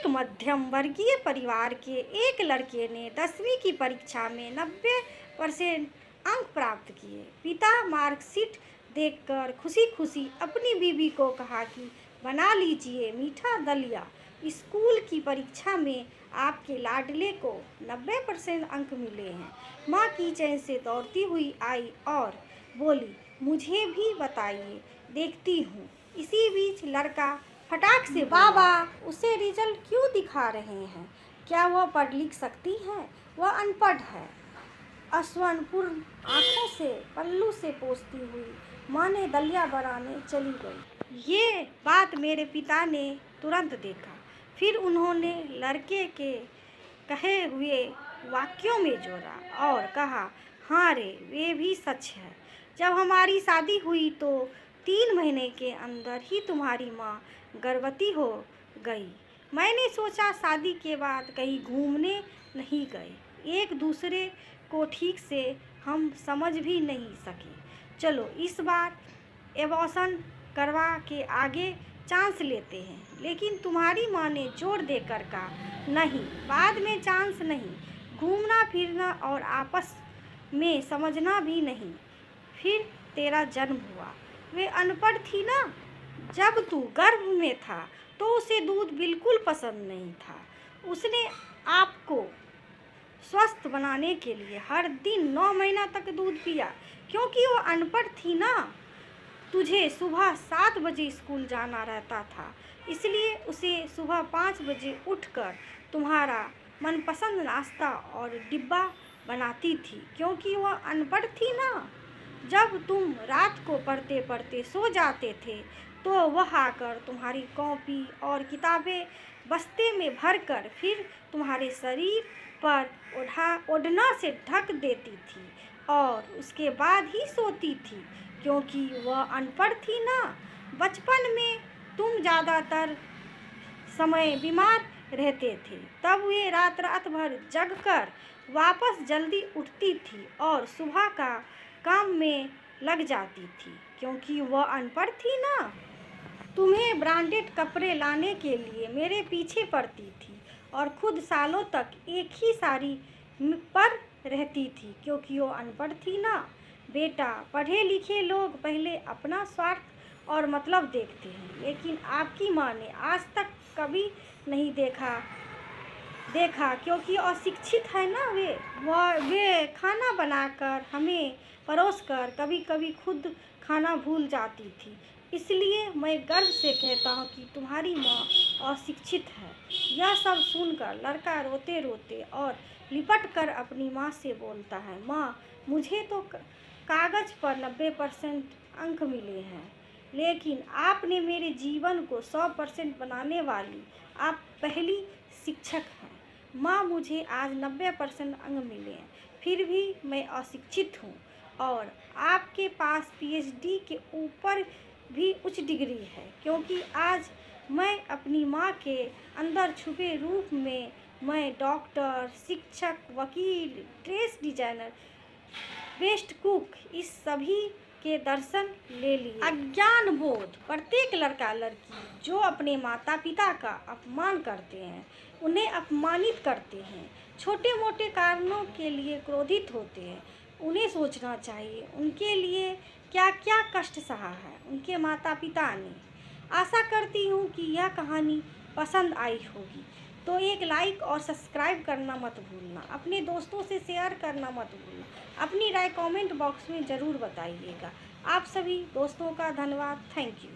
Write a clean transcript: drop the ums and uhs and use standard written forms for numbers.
एक मध्यम वर्गीय परिवार के एक लड़के ने 10वीं की परीक्षा में 90% अंक प्राप्त किए। पिता मार्कशीट देखकर खुशी खुशी अपनी बीवी को कहा कि बना लीजिए मीठा दलिया, स्कूल की परीक्षा में आपके लाडले को 90% अंक मिले हैं। माँ किचन से दौड़ती हुई आई और बोली, मुझे भी बताइए, देखती हूँ। इसी बीच लड़का फटाक से, बाबा उसे रिजल्ट क्यों दिखा रहे हैं? क्या वह पढ़ लिख सकती है? वह अनपढ़ है। अश्वनपूर्ण आंखों से पल्लू से पोंछती हुई माँ ने दलिया बनाने चली गई। ये बात मेरे पिता ने तुरंत देखा। फिर उन्होंने लड़के के कहे हुए वाक्यों में जोड़ा और कहा, हाँ रे, वे भी सच है। जब हमारी शादी हुई तो 3 महीने के अंदर ही तुम्हारी माँ गर्भवती हो गई। मैंने सोचा शादी के बाद कहीं घूमने नहीं गए, एक दूसरे को ठीक से हम समझ भी नहीं सके। चलो इस बार एबॉर्शन करवा के आगे चांस लेते हैं। लेकिन तुम्हारी माँ ने जोर देकर कहा, नहीं, बाद में चांस नहीं, घूमना फिरना और आपस में समझना भी नहीं। फिर तेरा जन्म हुआ। वे अनपढ़ थी ना। जब तू गर्भ में था तो उसे दूध बिल्कुल पसंद नहीं था। उसने आपको स्वस्थ बनाने के लिए हर दिन 9 महीना तक दूध पिया, क्योंकि वो अनपढ़ थी ना। तुझे सुबह 7 बजे स्कूल जाना रहता था, इसलिए उसे सुबह 5 बजे उठकर तुम्हारा मनपसंद नाश्ता और डिब्बा बनाती थी, क्योंकि वह अनपढ़ थी ना। जब तुम रात को पढ़ते पढ़ते सो जाते थे तो वह आकर तुम्हारी कॉपी और किताबें बस्ते में भरकर फिर तुम्हारे शरीर पर ओढ़ना से ढक देती थी और उसके बाद ही सोती थी, क्योंकि वह अनपढ़ थी ना। बचपन में तुम ज़्यादातर समय बीमार रहते थे, तब वे रात भर जगकर वापस जल्दी उठती थी और सुबह का काम में लग जाती थी, क्योंकि वह अनपढ़ थी ना। तुम्हें ब्रांडेड कपड़े लाने के लिए मेरे पीछे पड़ती थी और खुद सालों तक एक ही साड़ी पर रहती थी, क्योंकि वो अनपढ़ थी ना। बेटा, पढ़े लिखे लोग पहले अपना स्वार्थ और मतलब देखते हैं, लेकिन आपकी माँ ने आज तक कभी नहीं देखा, क्योंकि अशिक्षित है ना। वे खाना बनाकर हमें परोसकर कभी कभी खुद खाना भूल जाती थी। इसलिए मैं गर्व से कहता हूँ कि तुम्हारी माँ अशिक्षित है। यह सब सुनकर लड़का रोते रोते और लिपट कर अपनी माँ से बोलता है, माँ, मुझे तो कागज़ पर 90% अंक मिले हैं, लेकिन आपने मेरे जीवन को 100% बनाने वाली आप पहली शिक्षक हैं। माँ, मुझे आज 90% अंक मिले हैं, फिर भी मैं अशिक्षित हूँ और आपके पास PhD के ऊपर भी उच्च डिग्री है, क्योंकि आज मैं अपनी माँ के अंदर छुपे रूप में मैं डॉक्टर, शिक्षक, वकील, ड्रेस डिजाइनर, बेस्ट कुक, इस सभी के दर्शन ले लिए। अज्ञान बोध। प्रत्येक लड़का लड़की जो अपने माता पिता का अपमान करते हैं, उन्हें अपमानित करते हैं, छोटे मोटे कारणों के लिए क्रोधित होते हैं, उन्हें सोचना चाहिए उनके लिए क्या क्या कष्ट सहा है उनके माता पिता ने। आशा करती हूँ कि यह कहानी पसंद आई होगी, तो एक लाइक और सब्सक्राइब करना मत भूलना। अपने दोस्तों से शेयर करना मत भूलना। अपनी राय कमेंट बॉक्स में ज़रूर बताइएगा। आप सभी दोस्तों का धन्यवाद। Thank you.